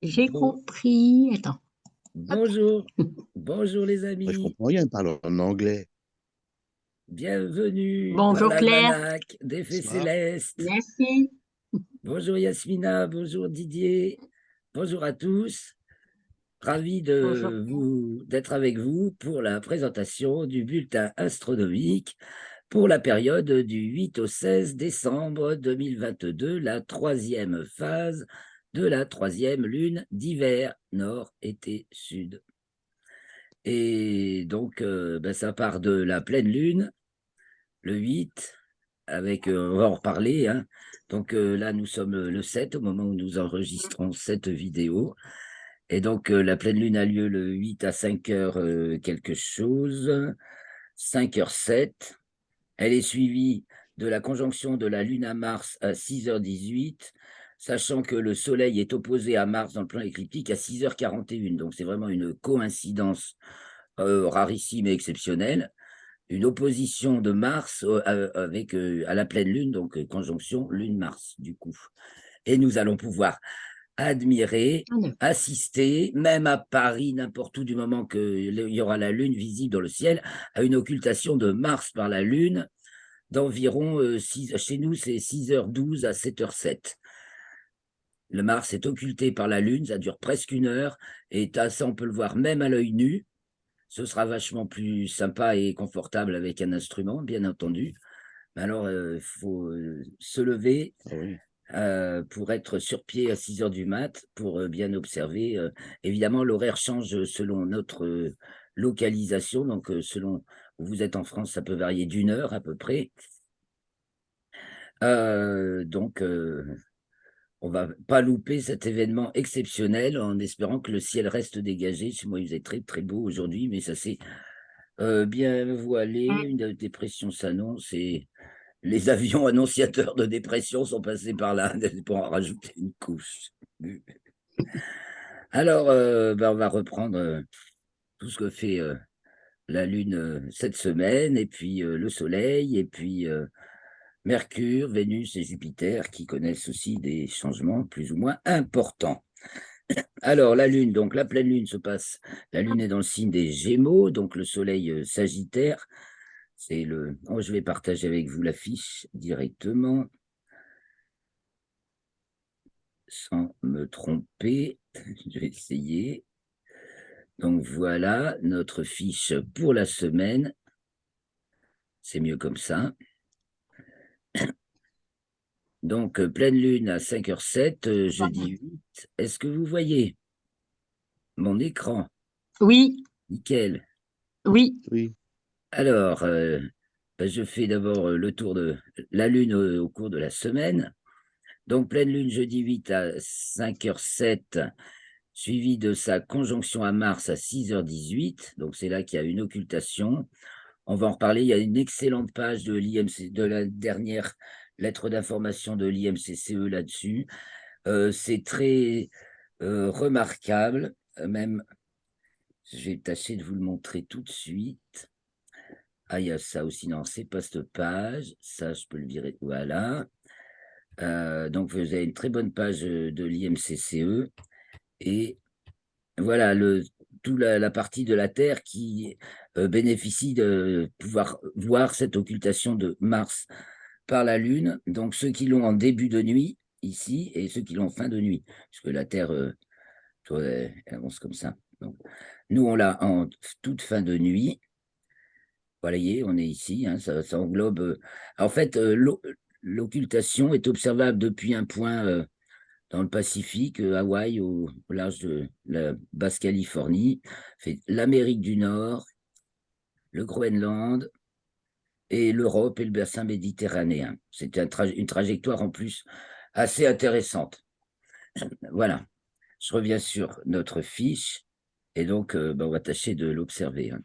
J'ai Bon, compris. Attends. Hop. bonjour, bonjour les Moi, je amis, comprends rien, il parle en anglais. bienvenue dans Bonjour Claire. l'almanach des Fées Bonsoir. Célestes. Merci. Bonjour Yasmina, bonjour Didier, bonjour à tous. Ravi Bonjour Claire. d'être avec vous pour la présentation du bulletin astronomique pour la période du 8 au 16 décembre 2022, la troisième phase de la troisième lune d'hiver, nord, été, sud. Et donc, ça part de la pleine lune, le 8, avec, on va en reparler, hein. Donc là, nous sommes le 7, au moment où nous enregistrons cette vidéo. Et donc, la pleine lune a lieu le 8 à 5 heures quelque chose, 5h07. Elle est suivie de la conjonction de la lune à Mars à 6h18, sachant que le Soleil est opposé à Mars dans le plan écliptique à 6h41. Donc, c'est vraiment une coïncidence rarissime et exceptionnelle. Une opposition de Mars avec à la pleine lune, donc conjonction Lune-Mars, du coup. Et nous allons pouvoir admirer, Ah, non. assister, même à Paris, n'importe où, du moment qu'il y aura la Lune visible dans le ciel, à une occultation de Mars par la Lune d'environ, chez nous, c'est 6h12 à 7h07. Le Mars est occulté par la Lune, ça dure presque une heure, et ça, on peut le voir même à l'œil nu. Ce sera vachement plus sympa et confortable avec un instrument, bien entendu. Mais alors, il faut se lever Ah oui. pour être sur pied à 6 heures du mat, pour bien observer. Évidemment, l'horaire change selon notre localisation. Donc, selon où vous êtes en France, ça peut varier d'une heure à peu près. Donc, on va pas louper cet événement exceptionnel en espérant que le ciel reste dégagé. Chez moi, il faisait très, très beau aujourd'hui, mais ça s'est bien voilé. Une dépression s'annonce et les avions annonciateurs de dépression sont passés par là pour en rajouter une couche. Alors, on va reprendre tout ce que fait la Lune cette semaine, et puis le Soleil, et puis Mercure, Vénus et Jupiter, qui connaissent aussi des changements plus ou moins importants. Alors, la Lune, donc la pleine Lune se passe, la Lune est dans le signe des Gémeaux, donc le Soleil Sagittaire. Oh, je vais partager avec vous la fiche directement, sans me tromper. Je vais essayer. Donc voilà notre fiche pour la semaine. C'est mieux comme ça. Donc, pleine lune à 5h07, jeudi 8. Est-ce que vous voyez mon écran? Oui, Nickel. oui. Oui. Alors, je fais d'abord le tour de la lune au cours de la semaine. Donc, pleine lune jeudi 8 à 5h07, suivi de sa conjonction à Mars à 6h18. Donc, c'est là qu'il y a une occultation. On va en reparler. Il y a une excellente page de l'IMC, de la dernière lettre d'information de l'IMCCE là-dessus. C'est très remarquable. Même, je vais tâcher de vous le montrer tout de suite. Ah, il y a ça aussi. Non, c'est pas cette page. Ça, je peux le virer. Voilà. Donc, vous avez une très bonne page de l'IMCCE. Et voilà, toute la partie de la Terre qui bénéficie de pouvoir voir cette occultation de Mars par la Lune. Donc, ceux qui l'ont en début de nuit, ici, et ceux qui l'ont en fin de nuit, puisque la Terre, toi, elle avance comme ça. Donc, nous, on l'a en toute fin de nuit. Voilà, on est ici, hein, ça englobe. En fait, l'occultation est observable depuis un point dans le Pacifique, Hawaï, au large de la Basse-Californie, fait l'Amérique du Nord, le Groenland et l'Europe et le bassin méditerranéen. C'est une trajectoire en plus assez intéressante. Voilà, je reviens sur notre fiche et donc on va tâcher de l'observer, hein.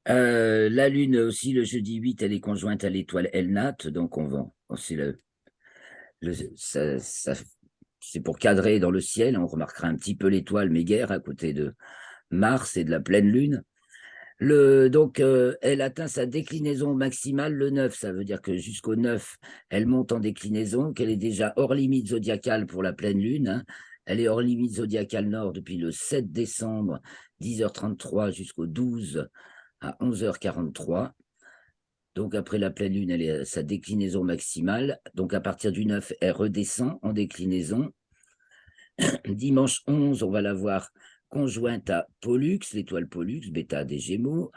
La Lune aussi, le jeudi 8, elle est conjointe à l'étoile Elnat, donc c'est c'est pour cadrer dans le ciel. On remarquera un petit peu l'étoile Mégère à côté de Mars et de la pleine Lune. Donc, elle atteint sa déclinaison maximale le 9. Ça veut dire que jusqu'au 9, elle monte en déclinaison, qu'elle est déjà hors limite zodiacale pour la pleine lune, hein. Elle est hors limite zodiacale nord depuis le 7 décembre, 10h33 jusqu'au 12 à 11h43. Donc, après la pleine lune, elle est à sa déclinaison maximale. Donc, à partir du 9, elle redescend en déclinaison. Dimanche 11, on va la voir conjointe à Pollux, l'étoile Pollux, bêta des Gémeaux.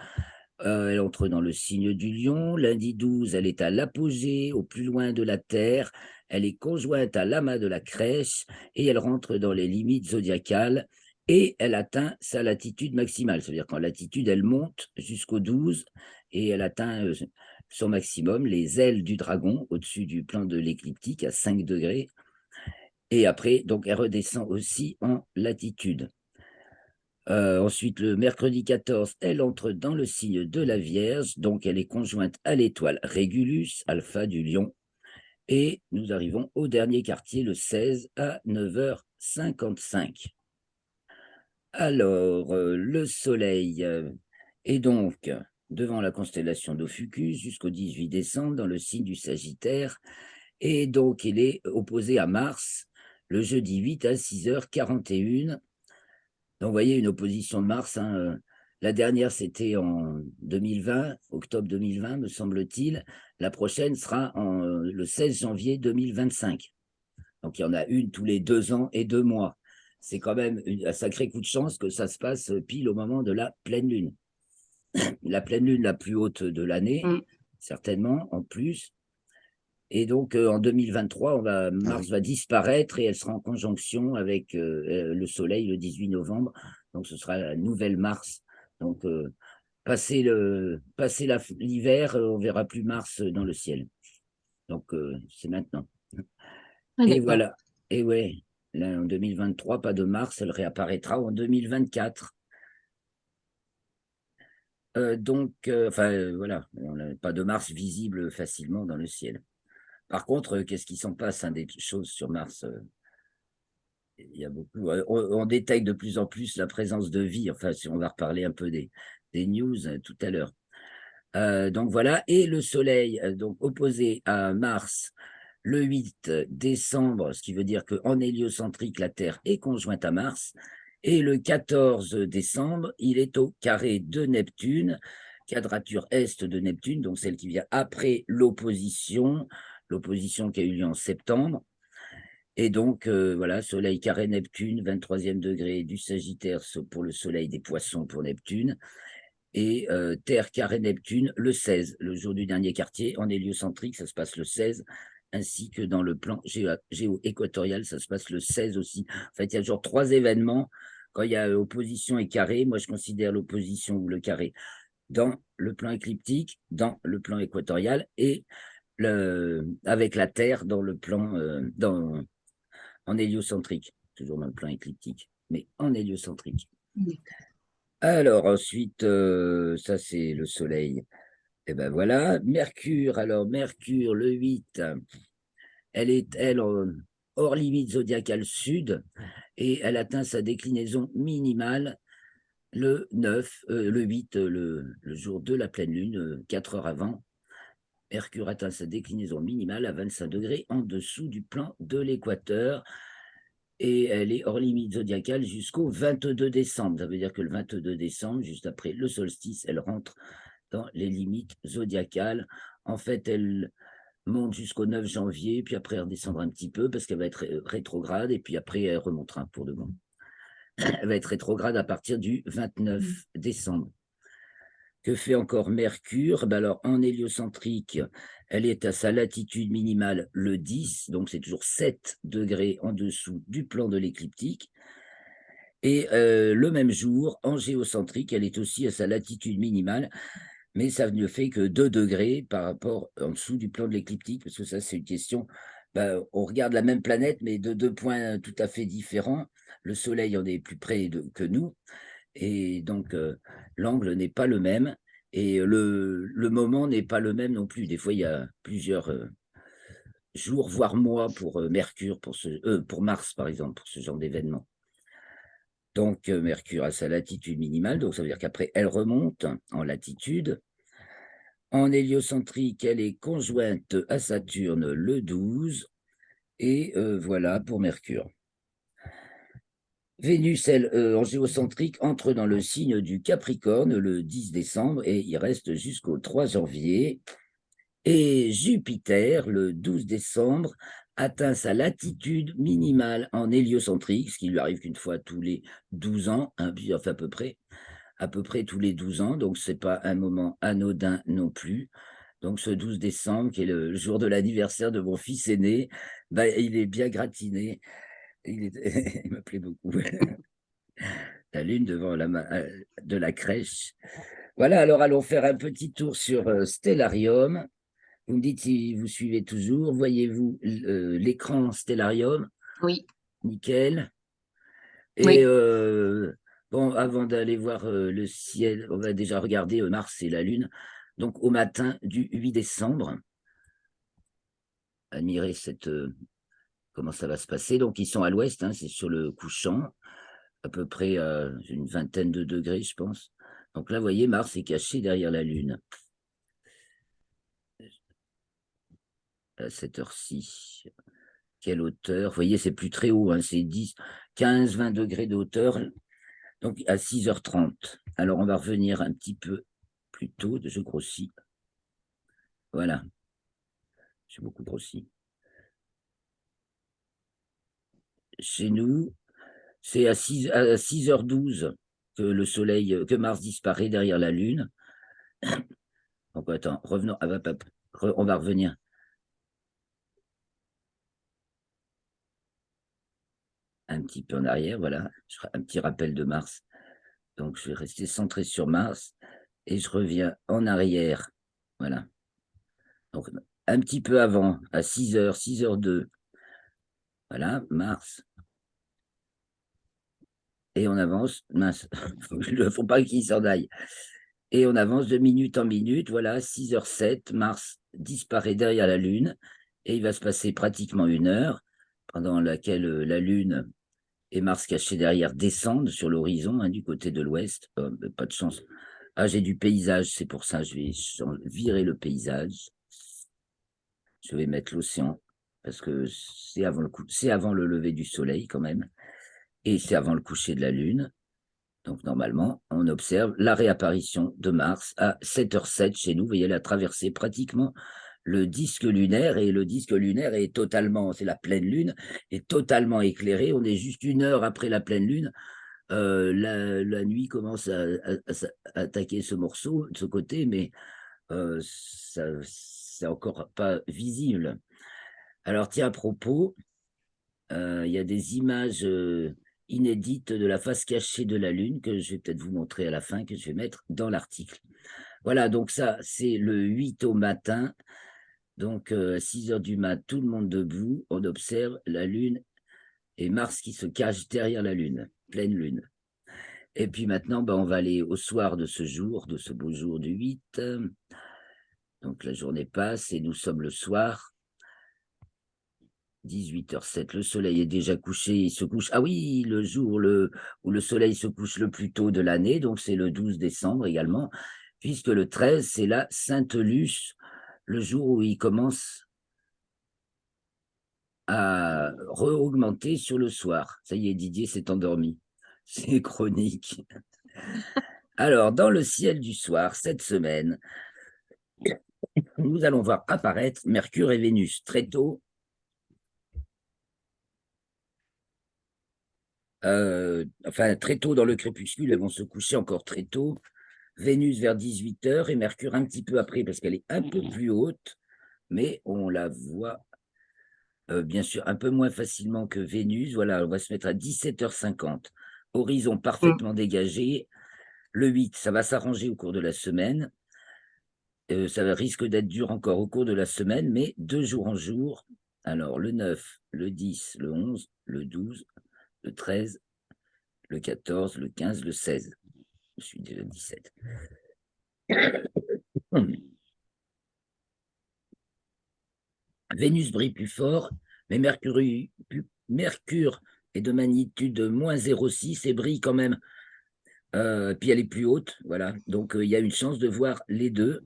Elle entre dans le signe du Lion. Lundi 12, elle est à l'apogée, au plus loin de la Terre. Elle est conjointe à l'amas de la Crèche et elle rentre dans les limites zodiacales et elle atteint sa latitude maximale. C'est-à-dire qu'en latitude, elle monte jusqu'au 12 et elle atteint son maximum, les ailes du dragon, au-dessus du plan de l'écliptique à 5 degrés. Et après, donc, elle redescend aussi en latitude. Ensuite, le mercredi 14, elle entre dans le signe de la Vierge, donc elle est conjointe à l'étoile Régulus, alpha du Lion. Et nous arrivons au dernier quartier, le 16 à 9h55. Alors, le Soleil est donc devant la constellation d'Ophiuchus jusqu'au 18 décembre dans le signe du Sagittaire. Et donc, il est opposé à Mars le jeudi 8 à 6h41. Donc, vous voyez, une opposition de Mars, hein, la dernière, c'était en 2020, octobre 2020, me semble-t-il. La prochaine sera le 16 janvier 2025. Donc, il y en a une tous les 2 ans et 2 mois. C'est quand même un sacré coup de chance que ça se passe pile au moment de la pleine lune. La pleine lune la plus haute de l'année, certainement, en plus. Et donc, en 2023, Mars va disparaître et elle sera en conjonction avec le Soleil le 18 novembre. Donc, ce sera la nouvelle Mars. Donc, passé l'hiver, on verra plus Mars dans le ciel. Donc, c'est maintenant. Ah, Et d'accord. voilà. Et ouais, là, en 2023, pas de Mars, elle réapparaîtra en 2024. Voilà, on n'a pas de Mars visible facilement dans le ciel. Par contre, qu'est-ce qui s'en passe, hein, des choses sur Mars? Il y a beaucoup. On détecte de plus en plus la présence de vie. Enfin, si on va reparler un peu des news tout à l'heure. Donc voilà, et le Soleil, donc opposé à Mars le 8 décembre, ce qui veut dire qu'en héliocentrique, la Terre est conjointe à Mars. Et le 14 décembre, il est au carré de Neptune, quadrature est de Neptune, donc celle qui vient après l'opposition qui a eu lieu en septembre. Et donc, voilà, Soleil carré Neptune, 23e degré du Sagittaire pour le Soleil des Poissons pour Neptune. Et Terre carré Neptune le 16, le jour du dernier quartier. En héliocentrique, ça se passe le 16, ainsi que dans le plan géo-équatorial, ça se passe le 16 aussi. En fait, il y a genre 3 événements. Quand il y a opposition et carré, moi je considère l'opposition ou le carré dans le plan écliptique, dans le plan équatorial, et avec la Terre dans le plan en héliocentrique, toujours dans le plan écliptique, mais en héliocentrique. Alors ensuite, ça c'est le Soleil. Et ben voilà, Mercure, alors Mercure, le 8, elle est, hors limite zodiacale sud, et elle atteint sa déclinaison minimale le 9, le 8, le jour de la pleine lune, 4 heures avant. Mercure atteint sa déclinaison minimale à 25 degrés en dessous du plan de l'équateur. Et elle est hors limite zodiacale jusqu'au 22 décembre. Ça veut dire que le 22 décembre, juste après le solstice, elle rentre dans les limites zodiacales. En fait, elle monte jusqu'au 9 janvier, puis après elle redescendra un petit peu parce qu'elle va être rétrograde, et puis après elle remontera pour de bon. Elle va être rétrograde à partir du 29 décembre. Que fait encore Mercure? Ben alors, en héliocentrique, elle est à sa latitude minimale le 10, donc c'est toujours 7 degrés en dessous du plan de l'écliptique. Et le même jour, en géocentrique, elle est aussi à sa latitude minimale, mais ça ne fait que 2 degrés par rapport en dessous du plan de l'écliptique, parce que ça, c'est une question. On regarde la même planète, mais de 2 points tout à fait différents. Le Soleil en est plus près que nous, et donc l'angle n'est pas le même, et le moment n'est pas le même non plus. Des fois, il y a plusieurs jours, voire mois pour Mercure, pour Mars, par exemple, pour ce genre d'événement. Donc, Mercure a sa latitude minimale, donc ça veut dire qu'après, elle remonte en latitude. En héliocentrique, elle est conjointe à Saturne le 12. Et voilà pour Mercure. Vénus, elle, en géocentrique, entre dans le signe du Capricorne le 10 décembre et il reste jusqu'au 3 janvier. Et Jupiter, le 12 décembre, atteint sa latitude minimale en héliocentrique, ce qui lui arrive qu'une fois tous les 12 ans, hein, puis enfin à peu près tous les 12 ans, donc ce n'est pas un moment anodin non plus. Donc ce 12 décembre, qui est le jour de l'anniversaire de mon fils aîné, bah, il est bien gratiné. Il me plaît beaucoup. La lune devant de la crèche. Voilà, alors allons faire un petit tour sur Stellarium. Vous me dites si vous suivez toujours. Voyez-vous l'écran Stellarium? Oui. Nickel. Et Oui. bon, avant d'aller voir le ciel, on va déjà regarder Mars et la Lune. Donc au matin du 8 décembre, admirer comment ça va se passer. Donc ils sont à l'ouest, hein, c'est sur le couchant, à peu près une vingtaine de degrés, je pense. Donc là, vous voyez, Mars est caché derrière la Lune. À cette heure-ci. Quelle hauteur? Vous voyez, c'est plus très haut, hein, c'est 10, 15, 20 degrés de hauteur. Donc à 6h30. Alors on va revenir un petit peu plus tôt, je grossis. Voilà, j'ai beaucoup grossi. Chez nous, c'est à 6h12 que le soleil, que Mars disparaît derrière la Lune. Donc attends, revenons, on va revenir. Un petit peu en arrière, voilà, un petit rappel de Mars. Donc je vais rester centré sur Mars et je reviens en arrière. Voilà. Donc un petit peu avant, à 6h, 6h02. Voilà, Mars. Et on avance. Mince, il ne faut pas qu'il s'en aille. Et on avance de minute en minute. Voilà, 6h07, Mars disparaît derrière la Lune. Et il va se passer pratiquement 1 heure, pendant laquelle la Lune et Mars cachés derrière descendent sur l'horizon, hein, du côté de l'ouest. Pas de chance. Ah, j'ai du paysage, c'est pour ça, je vais virer le paysage. Je vais mettre l'océan, parce que c'est avant le lever du soleil quand même, et c'est avant le coucher de la Lune. Donc normalement, on observe la réapparition de Mars à 7h07 chez nous. Vous voyez, elle a traversé pratiquement le disque lunaire, et le disque lunaire est totalement, c'est la pleine lune, est totalement éclairé. On est juste 1 heure après la pleine lune. La nuit commence à attaquer ce morceau, de ce côté, mais c'est encore pas visible. Alors tiens, à propos, il y a des images inédites de la face cachée de la Lune que je vais peut-être vous montrer à la fin, que je vais mettre dans l'article. Voilà, donc ça, c'est le 8 au matin. Donc à 6h du mat, tout le monde debout, on observe la Lune et Mars qui se cache derrière la Lune, pleine Lune. Et puis maintenant, on va aller au soir de ce jour, de ce beau jour du 8. Donc la journée passe et nous sommes le soir. 18h07, le soleil est déjà couché, il se couche. Ah oui, le jour où le soleil se couche le plus tôt de l'année, donc c'est le 12 décembre également, puisque le 13, c'est la Sainte-Luce, le jour où il commence à re-augmenter sur le soir. Ça y est, Didier s'est endormi. C'est chronique. Alors, dans le ciel du soir, cette semaine, nous allons voir apparaître Mercure et Vénus très tôt. Enfin, très tôt dans le crépuscule, elles vont se coucher encore très tôt. Vénus vers 18h et Mercure un petit peu après, parce qu'elle est un peu plus haute, mais on la voit bien sûr un peu moins facilement que Vénus. Voilà, on va se mettre à 17h50. Horizon parfaitement dégagé. Le 8, ça va s'arranger au cours de la semaine. Ça risque d'être dur encore au cours de la semaine, mais de jour en jour. Alors, le 9, le 10, le 11, le 12, le 13, le 14, le 15, le 16. Je suis déjà 17. Vénus brille plus fort, mais Mercure est de magnitude moins 0,6 et brille quand même. Puis elle est plus haute, voilà. Donc il y a une chance de voir les deux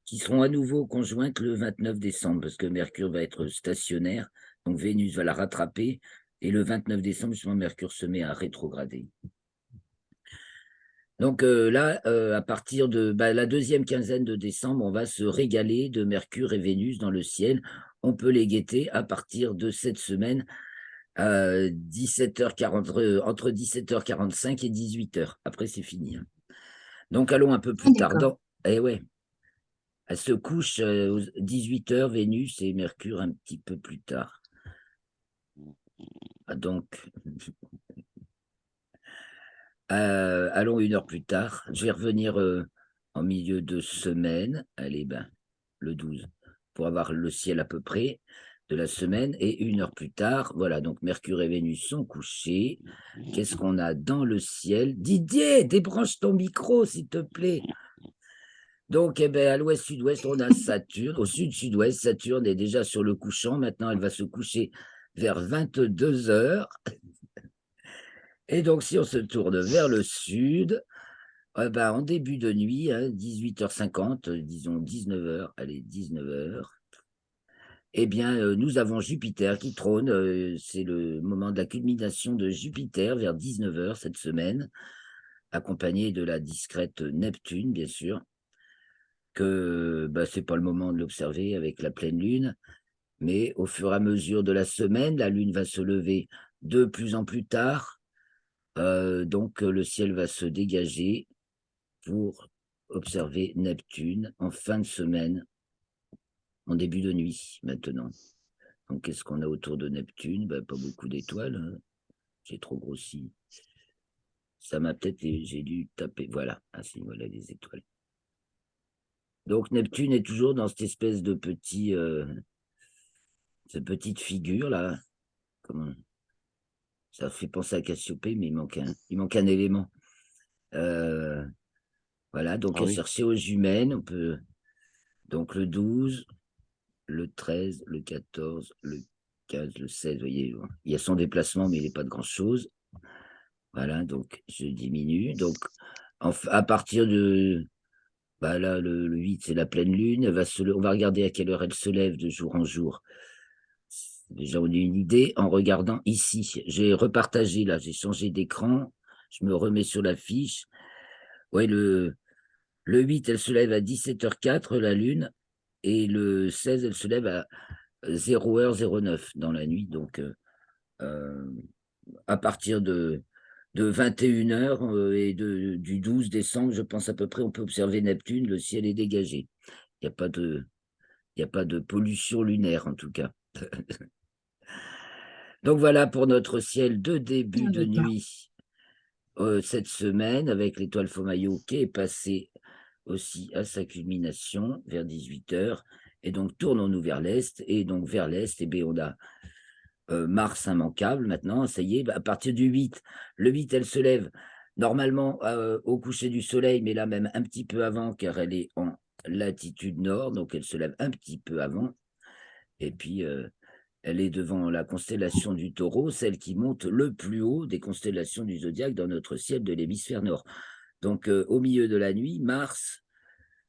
qui seront à nouveau conjointes le 29 décembre, parce que Mercure va être stationnaire, donc Vénus va la rattraper, et le 29 décembre, justement, Mercure se met à rétrograder. Donc là, à partir de la deuxième quinzaine de décembre, on va se régaler de Mercure et Vénus dans le ciel. On peut les guetter à partir de cette semaine, 17h40, entre 17h45 et 18h. Après, c'est fini, hein. Donc allons un peu Ah, plus tard. d'accord. Eh ouais, elle se couche aux 18h, Vénus et Mercure un petit peu plus tard. Donc, allons 1 heure plus tard. Je vais revenir en milieu de semaine. Allez, le 12, pour avoir le ciel à peu près de la semaine. Et 1 heure plus tard, voilà, donc Mercure et Vénus sont couchés. Qu'est-ce qu'on a dans le ciel? Didier, débranche ton micro, s'il te plaît. Donc, à l'ouest-sud-ouest, on a Saturne. Au sud-sud-ouest, Saturne est déjà sur le couchant. Maintenant, elle va se coucher vers 22h. Et donc, si on se tourne vers le sud, en début de nuit, 18h50, disons 19h, allez, 19h, eh bien, nous avons Jupiter qui trône. C'est le moment de la culmination de Jupiter vers 19h cette semaine, accompagné de la discrète Neptune, bien sûr, que ce n'est pas le moment de l'observer avec la pleine lune, mais au fur et à mesure de la semaine, la lune va se lever de plus en plus tard, donc le ciel va se dégager pour observer Neptune en fin de semaine, en début de nuit maintenant. Donc qu'est-ce qu'on a autour de Neptune? Pas beaucoup d'étoiles, hein. J'ai trop grossi. Ça m'a peut-être, j'ai dû taper, voilà, si, voilà les étoiles. Donc Neptune est toujours dans cette espèce de cette petite figure là. Comment ça fait penser à Cassiopée, mais il manque un élément. Voilà, donc Ah à oui. chercher aux jumelles, on peut donc le 12, le 13, le 14, le 15, le 16, vous voyez, il y a son déplacement, mais il n'est pas de grand-chose. Voilà, donc je diminue. Donc à partir de là, le 8, c'est la pleine lune. On va regarder à quelle heure elle se lève de jour en jour. Déjà, on a une idée en regardant ici. J'ai repartagé là, j'ai changé d'écran. Je me remets sur la fiche. Ouais, le 8, elle se lève à 17h04, la lune. Et le 16, elle se lève à 0h09 dans la nuit. Donc, à partir de 21h du 12 décembre, je pense à peu près, on peut observer Neptune, le ciel est dégagé. Il n'y a pas de pollution lunaire, en tout cas. Donc voilà pour notre ciel de début Ah, de d'accord. nuit cette semaine, avec l'étoile Faux-Maillot qui est passée aussi à sa culmination vers 18h. Et donc, tournons-nous vers l'Est. Et donc, vers l'Est, on a Mars immanquable maintenant, ça y est, à partir du 8, le 8, elle se lève normalement au coucher du soleil, mais là même un petit peu avant, car elle est en latitude nord, donc elle se lève un petit peu avant. Et puis, elle est devant la constellation du Taureau, celle qui monte le plus haut des constellations du zodiaque dans notre ciel de l'hémisphère nord. Donc, au milieu de la nuit, Mars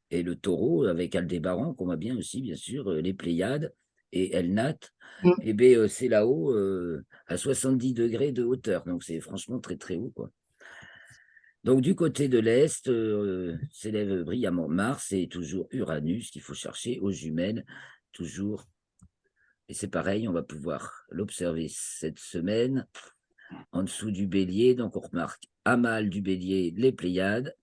et le Taureau, avec Aldébaran, qu'on voit bien aussi, bien sûr, les Pléiades et Elnat, Mm. c'est là-haut, à 70 degrés de hauteur. Donc, c'est franchement très, très haut, quoi. Donc, du côté de l'Est, s'élève brillamment Mars et toujours Uranus, qu'il faut chercher aux jumelles, toujours. Et c'est pareil, on va pouvoir l'observer cette semaine en dessous du Bélier. Donc, on remarque amal du Bélier, les Pléiades.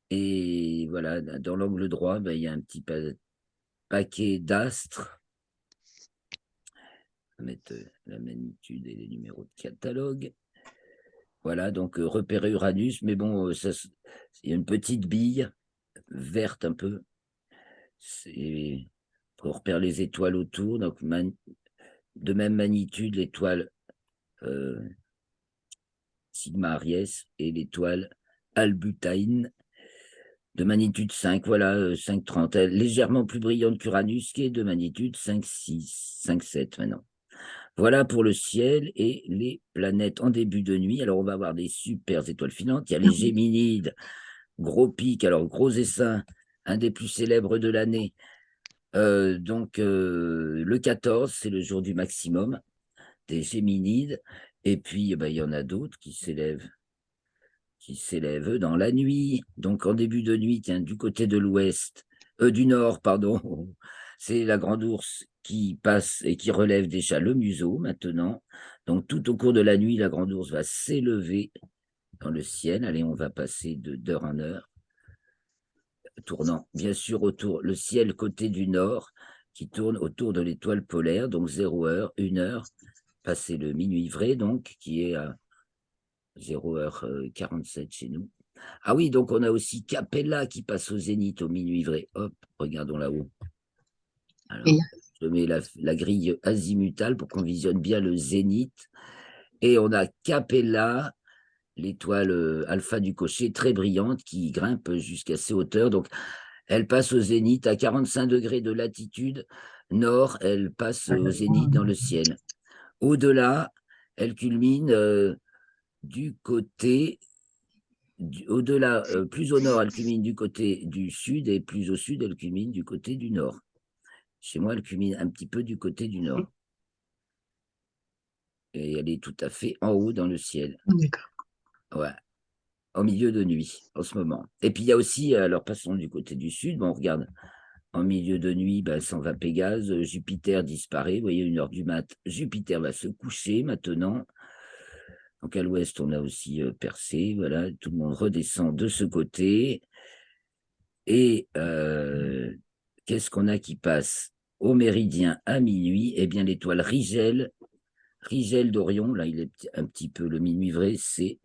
Et voilà, dans l'angle droit, il y a un petit paquet d'astres. On va mettre la magnitude et les numéros de catalogue. Voilà, donc repérer Uranus, mais bon, il y a une petite bille verte un peu. C'est pour repérer les étoiles autour. Donc, de même magnitude, l'étoile Sigma Aries et l'étoile Albutaïn de magnitude 5, voilà, 5,30. Elle est légèrement plus brillante qu'Uranus, qui est de magnitude 5,6, 5,7 maintenant. Voilà pour le ciel et les planètes en début de nuit. Alors, on va avoir des super étoiles filantes. Il y a les Géminides, gros pic, alors gros essaim, un des plus célèbres de l'année. Le 14, c'est le jour du maximum des Géminides. Et puis, il y en a d'autres qui s'élèvent dans la nuit. Donc, en début de nuit, tiens, du côté de l'ouest, du nord, pardon, c'est la grande ours qui passe et qui relève déjà le museau maintenant. Donc, tout au cours de la nuit, la grande ours va s'élever dans le ciel. Allez, on va passer d'heure en heure, tournant bien sûr autour le ciel côté du nord, qui tourne autour de l'étoile polaire, donc 0 heure, 1 heure, passer le minuit vrai, donc, qui est à 0h47 chez nous. Ah oui, donc on a aussi Capella qui passe au zénith au minuit vrai. Hop, regardons là-haut. Alors, je mets la grille azimutale pour qu'on visionne bien le zénith. Et on a Capella, l'étoile alpha du cocher, très brillante, qui grimpe jusqu'à ces hauteurs. Donc, elle passe au zénith à 45 degrés de latitude nord. Elle passe au zénith dans le ciel. Au-delà, elle culmine du côté au-delà, plus au nord, elle culmine du côté du sud, et plus au sud, elle culmine du côté du nord. Chez moi, elle culmine un petit peu du côté du nord. Et elle est tout à fait en haut dans le ciel. D'accord. Ouais, au milieu de nuit, en ce moment. Et puis, il y a aussi, alors passons du côté du sud, bon, on regarde, en milieu de nuit, s'en va Pégase, Jupiter disparaît, vous voyez, 1 heure du mat, Jupiter va se coucher maintenant. Donc, à l'ouest, on a aussi Persée, voilà, tout le monde redescend de ce côté. Et qu'est-ce qu'on a qui passe au méridien à minuit? Eh bien, l'étoile Rigel, Rigel d'Orion, là, il est un petit peu le minuit vrai, c'est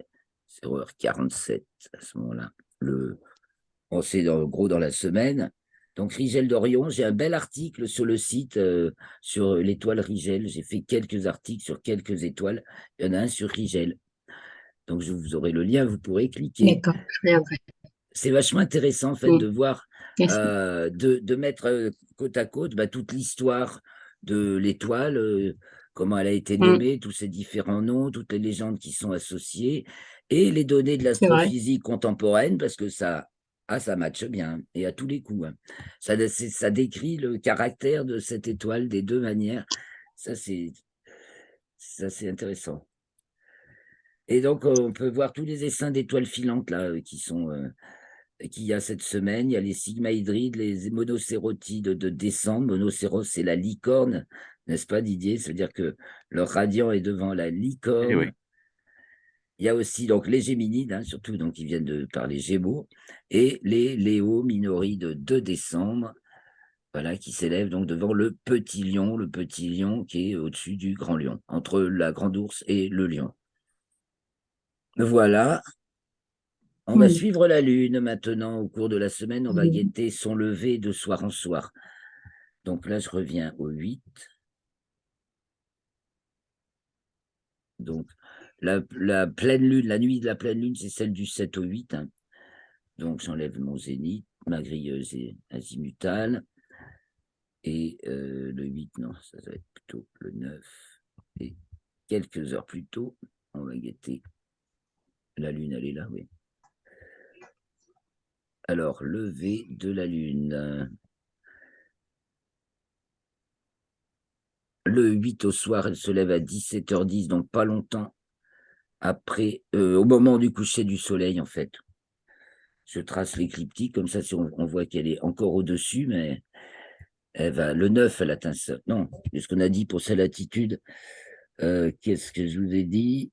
0h47 à ce moment-là. On sait en gros dans la semaine. Donc, Rigel d'Orion, j'ai un bel article sur le site sur l'étoile Rigel. J'ai fait quelques articles sur quelques étoiles. Il y en a un sur Rigel. Donc, je vous aurai le lien, vous pourrez cliquer. D'accord, je regarderai. C'est vachement intéressant en fait de voir, Merci. de mettre côte à côte toute l'histoire de l'étoile, comment elle a été nommée, tous ces différents noms, toutes les légendes qui sont associées, et les données de C'est vrai. l'astrophysique contemporaine, parce que ça matche bien, et à tous les coups. Ça décrit le caractère de cette étoile des deux manières. Ça, c'est intéressant. Et donc, on peut voir tous les essaims d'étoiles filantes là, qu'il y a cette semaine. Il y a les sigmaïdrides, les monocérotides de décembre. Monocéros, c'est la licorne, n'est-ce pas, Didier? C'est-à-dire que leur radiant est devant la Eh licorne. oui. Il y a aussi donc les géminides, surtout, donc ils viennent par les Gémeaux, et les Léo minorides de décembre, voilà, qui s'élèvent donc devant le petit lion qui est au-dessus du grand lion, entre la grande ours et le lion. Voilà. On va suivre la lune maintenant au cours de la semaine. On va guetter son lever de soir en soir. Donc là, je reviens au 8. Donc, la pleine lune, la nuit de la pleine lune, c'est celle du 7 au 8. Donc, j'enlève mon zénith, ma grille azimutale. Et le 8, non, ça va être plutôt le 9. Et quelques heures plus tôt, on va guetter. La lune, elle est là, oui. Alors, lever de la lune. Le 8 au soir, elle se lève à 17h10, donc pas longtemps après, au moment du coucher du soleil, en fait. Je trace l'écliptique, comme ça, si on voit qu'elle est encore au-dessus, mais elle va, le 9, elle atteint ça. Non, c'est ce qu'on a dit pour sa latitude. Qu'est-ce que je vous ai dit?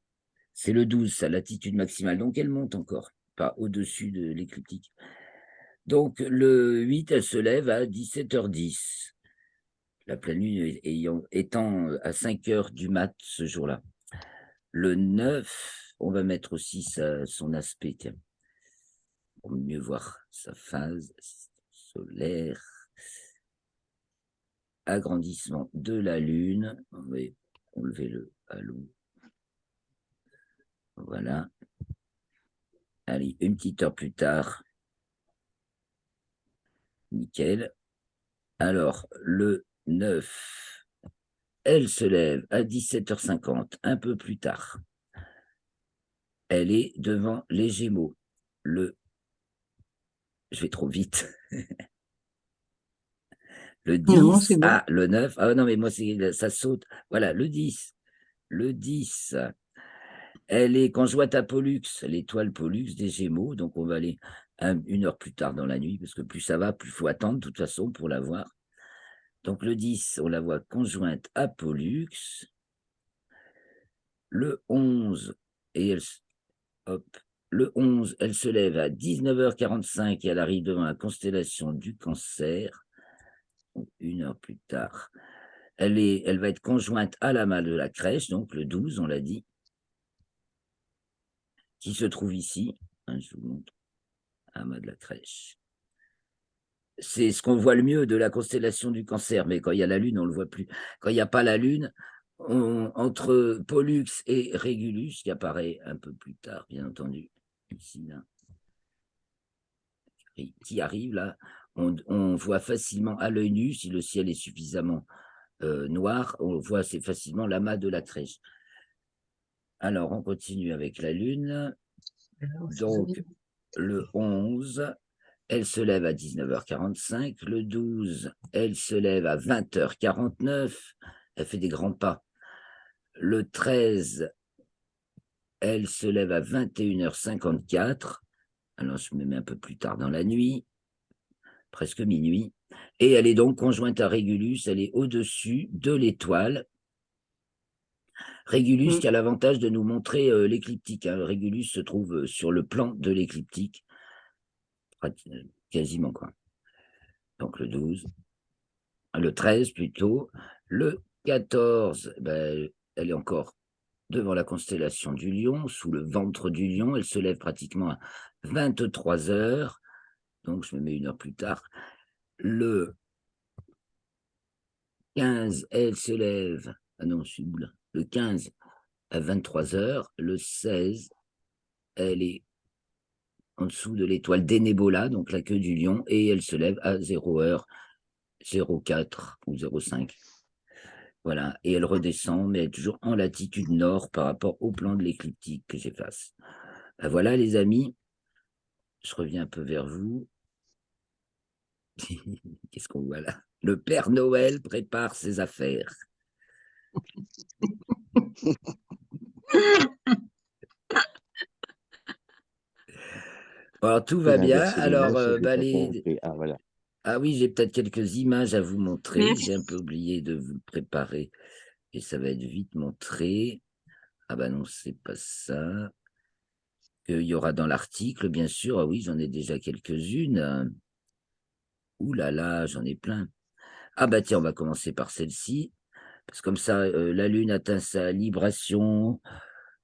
C'est le 12, sa latitude maximale. Donc, elle monte encore, pas au-dessus de l'écliptique. Donc, le 8, elle se lève à 17h10. La pleine lune étant à 5h du mat ce jour-là. Le 9, on va mettre aussi son aspect, tiens, pour mieux voir sa phase solaire. Agrandissement de la Lune. On va enlever le halo. Voilà. Allez, une petite heure plus tard. Nickel. Alors, le 9, elle se lève à 17h50, un peu plus tard. Elle est devant les Gémeaux. Je vais trop vite. Le Non, 10, c'est bon. le 9. Ah non, mais moi, ça saute. Voilà, le 10. Le 10, elle est conjointe à Pollux, l'étoile Pollux des Gémeaux. Donc, on va aller 1 heure plus tard dans la nuit, parce que plus ça va, plus il faut attendre, de toute façon, pour la voir. Donc, le 10, on la voit conjointe à Pollux. Le 11, hop, le 11, elle se lève à 19h45 et elle arrive devant la constellation du Cancer. 1 heure plus tard. Elle va être conjointe à l'amas de la crèche, donc le 12, on l'a dit, qui se trouve ici. Je vous montre, amas de la crèche. C'est ce qu'on voit le mieux de la constellation du Cancer, mais quand il y a la Lune, on ne le voit plus. Quand il n'y a pas la Lune, entre Pollux et Régulus, qui apparaît un peu plus tard, bien entendu, ici, là, qui arrive là, on voit facilement à l'œil nu, si le ciel est suffisamment noir, on voit assez facilement l'amas de la crèche. Alors, on continue avec la Lune. Donc, le 11, elle se lève à 19h45. Le 12, elle se lève à 20h49. Elle fait des grands pas. Le 13, elle se lève à 21h54. Alors, je me mets un peu plus tard dans la nuit, presque minuit. Et elle est donc conjointe à Régulus. Elle est au-dessus de l'étoile. Régulus qui a l'avantage de nous montrer l'écliptique. Régulus se trouve sur le plan de l'écliptique, quasiment, quoi. Donc le 12, le 13 plutôt. Le 14, elle est encore devant la constellation du Lion, sous le ventre du Lion. Elle se lève pratiquement à 23h. Donc je me mets 1 heure plus tard. Le 15, elle se lève. Ah non, je suis où là? Le 15 à 23h. Le 16, elle est en dessous de l'étoile d'Enebola, donc la queue du lion, et elle se lève à 0h04 ou 05. Voilà, et elle redescend, mais elle est toujours en latitude nord par rapport au plan de l'écliptique que j'efface. Ben voilà, les amis, je reviens un peu vers vous. Qu'est-ce qu'on voit là? Le Père Noël prépare ses affaires. Alors, tout Il va a bien. inversé Alors, l'image, j'ai pas compris. Ah, voilà. Ah oui, j'ai peut-être quelques images à vous montrer. J'ai un Merci. peu oublié de vous préparer. Et ça va être vite montré. Ah bah non, c'est pas ça. Il y aura dans l'article, bien sûr. Ah oui, j'en ai déjà quelques-unes. Ouh là là, j'en ai plein. Ah bah tiens, on va commencer par celle-ci. Parce que comme ça, la Lune atteint sa libration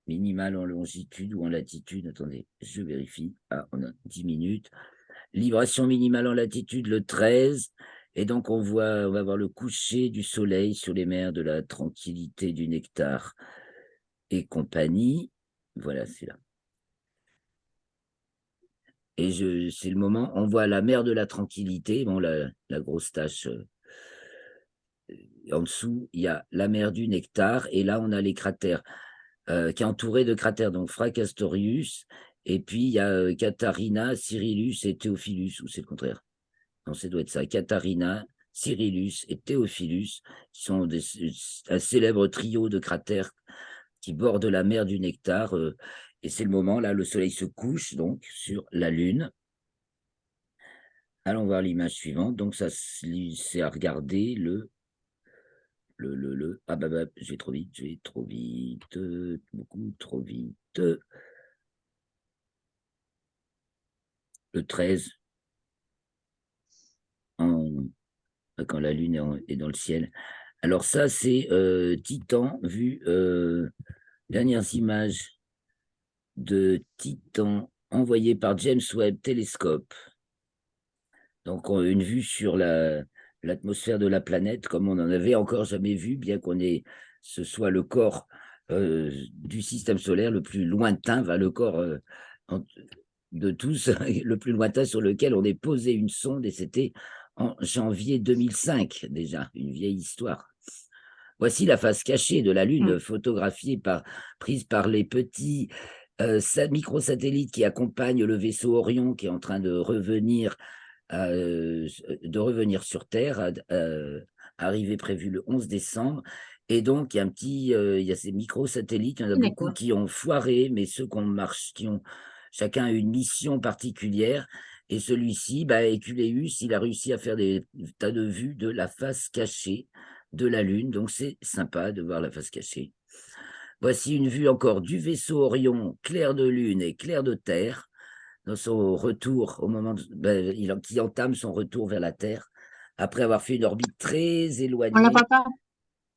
minimale en longitude ou en latitude. Attendez, je vérifie. Ah, on a 10 minutes. Libration minimale en latitude le 13. Et donc, on va voir le coucher du soleil sur les mers de la tranquillité du nectar et compagnie. Voilà, c'est là. Et c'est le moment, on voit la mer de la tranquillité, bon, la grosse tache en dessous, il y a la mer du nectar, et là, on a les cratères, qui est entouré de cratères, donc Fracastorius, et puis il y a Catharina, Cyrillus et Théophilus, ou c'est le contraire? Non, ça doit être ça, Catharina, Cyrillus et Théophilus, qui sont un célèbre trio de cratères qui bordent la mer du nectar, et c'est le moment, là, le soleil se couche, donc, sur la Lune. Allons voir l'image suivante. Donc, ça, c'est à regarder ah bah, je vais trop vite, beaucoup trop vite. Le 13, quand la Lune est dans le ciel. Alors ça, c'est Titan, vu dernières images de Titan envoyées par James Webb Télescope. Donc, une vue sur l'atmosphère de la planète, comme on n'en avait encore jamais vu, bien ce soit le corps du système solaire le plus lointain, le corps de tous, le plus lointain sur lequel on ait posé une sonde, et c'était en janvier 2005 déjà, une vieille histoire. Voici la face cachée de la Lune, prise par les petits microsatellites qui accompagnent le vaisseau Orion qui est en train de revenir sur Terre, arrivée prévue le 11 décembre. Et donc, il y a ces microsatellites, il y en a beaucoup D'accord. qui ont foiré, mais ceux qui ont chacun une mission particulière. Et celui-ci, Eculeus, il a réussi à faire des tas de vues de la face cachée de la Lune. Donc, c'est sympa de voir la face cachée. Voici une vue encore du vaisseau Orion, clair de Lune et clair de Terre, dans son retour, qui entame son retour vers la Terre, après avoir fait une orbite très On la éloignée. voit pas.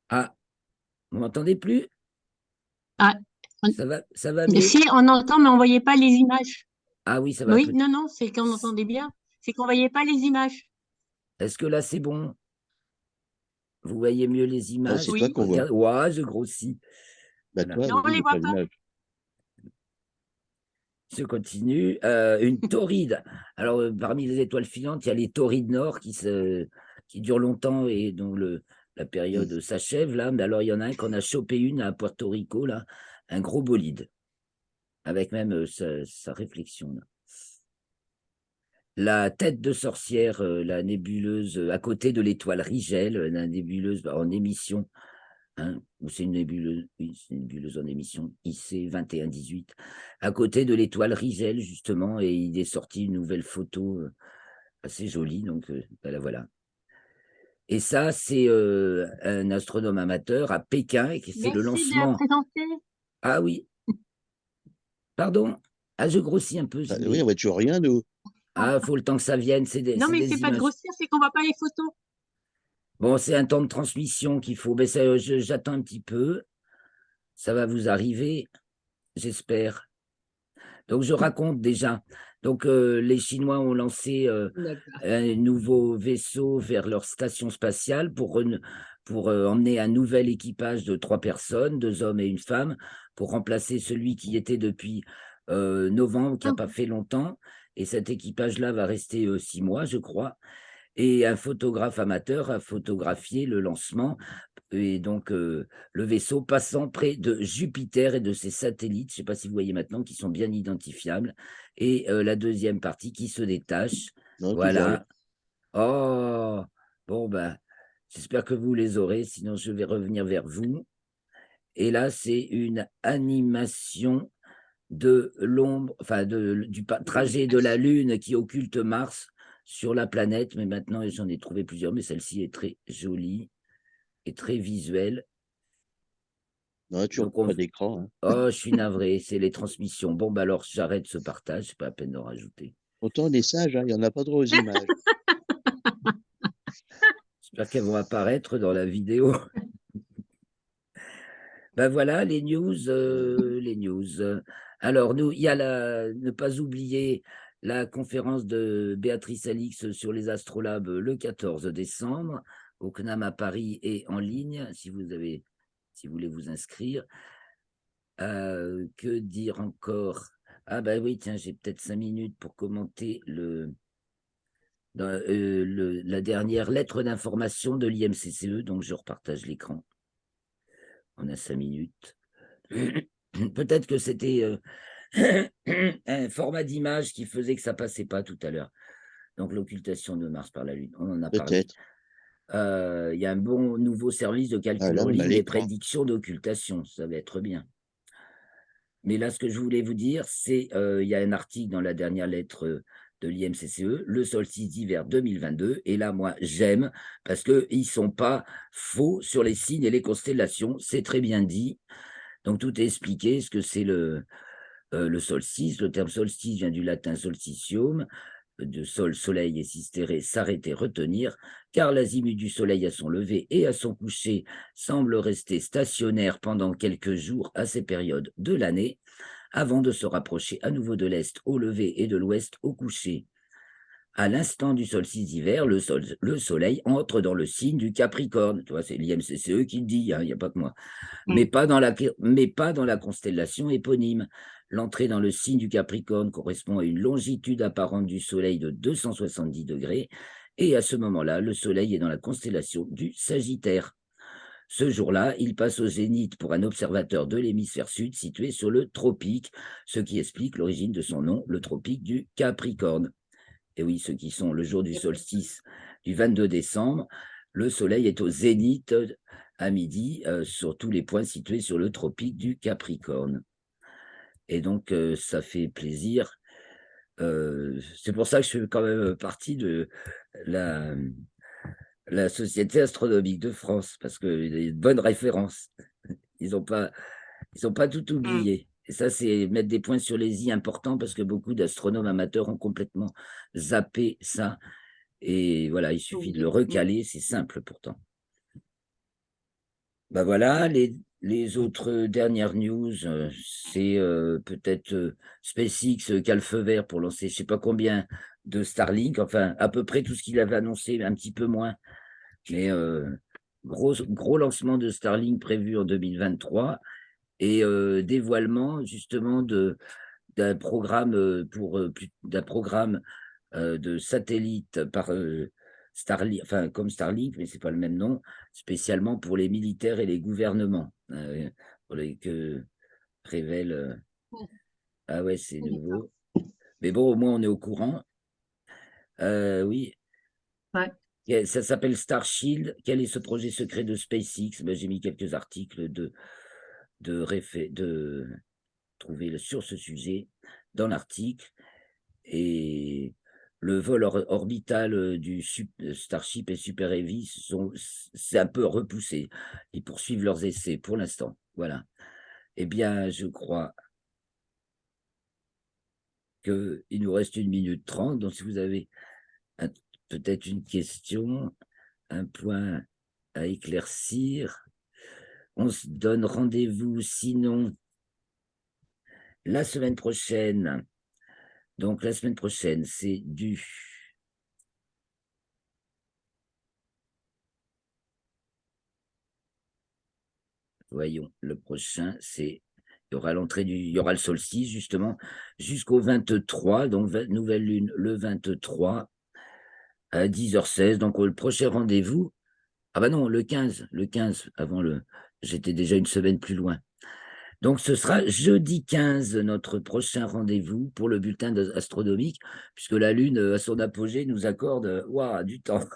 Ah, vous m'entendez plus? Ah, Ça va mieux? si, on entend, mais on voyait pas les images. Ah oui, ça va. Oui, non, c'est qu'on entendait bien. C'est qu'on voyait pas les images. Est-ce que là, c'est bon? Vous voyez mieux les images? c'est Oui. toi qu'on voit. Regarde, ouah, je grossis. Bah, Voilà. toi, Non, on nous, les j'ai voit pas pas. l'image. Je continue. Une tauride. Alors, parmi les étoiles filantes, il y a les taurides nord qui durent longtemps et dont la période s'achève là. Mais alors, il y en a un qu'on a chopé une à Puerto Rico, là, un gros bolide, avec même sa réflexion. Là. La tête de sorcière, la nébuleuse à côté de l'étoile Rigel, la nébuleuse en émission. Hein, c'est une nébuleuse, oui, c'est une nébuleuse en émission, IC 2118, à côté de l'étoile Rigel, justement, et il est sorti une nouvelle photo assez jolie, donc voilà. Et ça, c'est un astronome amateur à Pékin, et c'est le Merci de la lancement. présenter. Ah oui, pardon. Ah, je grossis un peu. Bah, oui, on voit toujours rien, nous. Ah, faut le temps que ça vienne, c'est Non, mais des c'est pas de images. grossir, c'est qu'on voit pas les photos. Bon, c'est un temps de transmission qu'il faut, mais j'attends un petit peu. Ça va vous arriver, j'espère. Donc, je raconte déjà. Donc, les Chinois ont lancé un nouveau vaisseau vers leur station spatiale pour emmener un nouvel équipage de 3 personnes, 2 hommes et une femme, pour remplacer celui qui était depuis novembre, qui n'a pas fait longtemps. Et cet équipage-là va rester 6 mois, je crois. Et un photographe amateur a photographié le lancement et donc le vaisseau passant près de Jupiter et de ses satellites, je ne sais pas si vous voyez maintenant, qui sont bien identifiables, et la deuxième partie qui se détache. Non, toujours rien. Voilà. Oh, bon, j'espère que vous les aurez, sinon je vais revenir vers vous. Et là, c'est une animation de l'ombre, enfin du trajet de la Lune qui occulte Mars sur la planète, mais maintenant j'en ai trouvé plusieurs, mais celle-ci est très jolie et très visuelle. Non, toujours Donc pas d'écran. Hein. oh, je suis navré, c'est les transmissions. Bon, alors j'arrête ce partage, c'est pas la peine d'en rajouter. Pourtant, on est sage, hein, il n'y en a pas droit aux images. J'espère qu'elles vont apparaître dans la vidéo. Voilà les news, les news. Alors, il y a ne pas oublier la conférence de Béatrice Alix sur les astrolabes le 14 décembre au CNAM à Paris et en ligne, si vous voulez vous inscrire. Que dire encore? Ah oui, tiens, j'ai peut-être 5 minutes pour commenter la dernière lettre d'information de l'IMCCE, donc je repartage l'écran. On a 5 minutes. Peut-être que c'était un format d'image qui faisait que ça passait pas tout à l'heure. Donc l'occultation de Mars par la Lune, on en a parlé. Peut-être. Il y a un bon nouveau service de calcul Là, en on a ligne des l'écran. prédictions d'occultation, ça va être bien. Mais là, ce que je voulais vous dire, c'est il y a un article dans la dernière lettre de l'IMCCE, le solstice d'hiver 2022. Et là, moi, j'aime parce qu'ils ne sont pas faux sur les signes et les constellations. C'est très bien dit. Donc, tout est expliqué, ce que c'est le solstice. Le terme solstice vient du latin solstitium, de sol, soleil et sistéré, s'arrêter, retenir, car l'azimut du soleil à son lever et à son coucher semble rester stationnaire pendant quelques jours à ces périodes de l'année, avant de se rapprocher à nouveau de l'est au lever et de l'ouest au coucher. À l'instant du solstice d'hiver, le soleil entre dans le signe du Capricorne. Tu vois, c'est l'IMCCE qui le dit, il n'y a pas que moi. Mais pas dans la constellation éponyme. L'entrée dans le signe du Capricorne correspond à une longitude apparente du Soleil de 270 degrés, et à ce moment-là, le Soleil est dans la constellation du Sagittaire. Ce jour-là, il passe au zénith pour un observateur de l'hémisphère sud situé sur le tropique, ce qui explique l'origine de son nom, le tropique du Capricorne. Et oui, ceux qui sont le jour du solstice du 22 décembre, le soleil est au zénith à midi sur tous les points situés sur le tropique du Capricorne. Et donc, ça fait plaisir. C'est pour ça que je fais quand même partie de la Société astronomique de France, parce qu'il y a une bonne référence. Ils n'ont pas tout oublié. Et ça, c'est mettre des points sur les i importants, parce que beaucoup d'astronomes amateurs ont complètement zappé ça. Et voilà, il suffit de le recaler, c'est simple pourtant. Ben voilà, les autres dernières news, c'est peut-être SpaceX qui a le feu vert pour lancer je ne sais pas combien de Starlink, enfin à peu près tout ce qu'il avait annoncé, un petit peu moins. Mais gros lancement de Starlink prévu en 2023 et dévoilement justement d'un programme de satellite par Starlink, enfin comme Starlink, mais c'est pas le même nom, spécialement pour les militaires et les gouvernements, que révèle. Ah ouais, c'est nouveau. Mais bon, au moins on est au courant. Oui. Ouais. Ça s'appelle Starshield. Quel est ce projet secret de SpaceX? Ben, j'ai mis quelques articles de trouver sur ce sujet dans l'article. Et le vol orbital du Starship et Super Heavy, c'est un peu repoussé. Ils poursuivent leurs essais pour l'instant. Voilà. Eh bien, je crois qu'il nous reste 1 minute 30. Donc, si vous avez peut-être une question, un point à éclaircir, on se donne rendez-vous sinon la semaine prochaine. Donc, la semaine prochaine, c'est voyons, le prochain, c'est. Il y aura il y aura le solstice, justement, jusqu'au 23, donc nouvelle lune le 23 à 10h16. Donc, le prochain rendez-vous. Ah bah non, le 15, j'étais déjà une semaine plus loin. Donc, ce sera jeudi 15, notre prochain rendez-vous pour le bulletin astronomique, puisque la Lune, à son apogée, nous accorde du temps.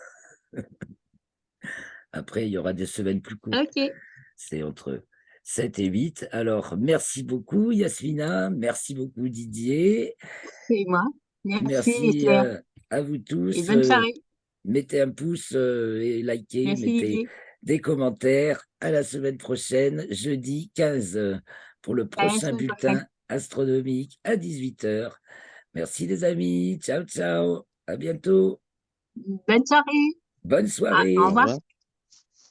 Après, il y aura des semaines plus courtes. Ok. C'est entre 7 et 8. Alors, merci beaucoup, Yasmina. Merci beaucoup, Didier. C'est moi. Merci, Merci Claire. à vous Et tous. bonne soirée. Mettez un pouce et likez, Merci, mettez Didier. des commentaires. À la semaine prochaine, jeudi 15, pour le À la prochain semaine prochaine. bulletin astronomique à 18h. Merci les amis. Ciao, ciao. À bientôt. Bonne soirée. Bonne soirée. Au revoir. revoir.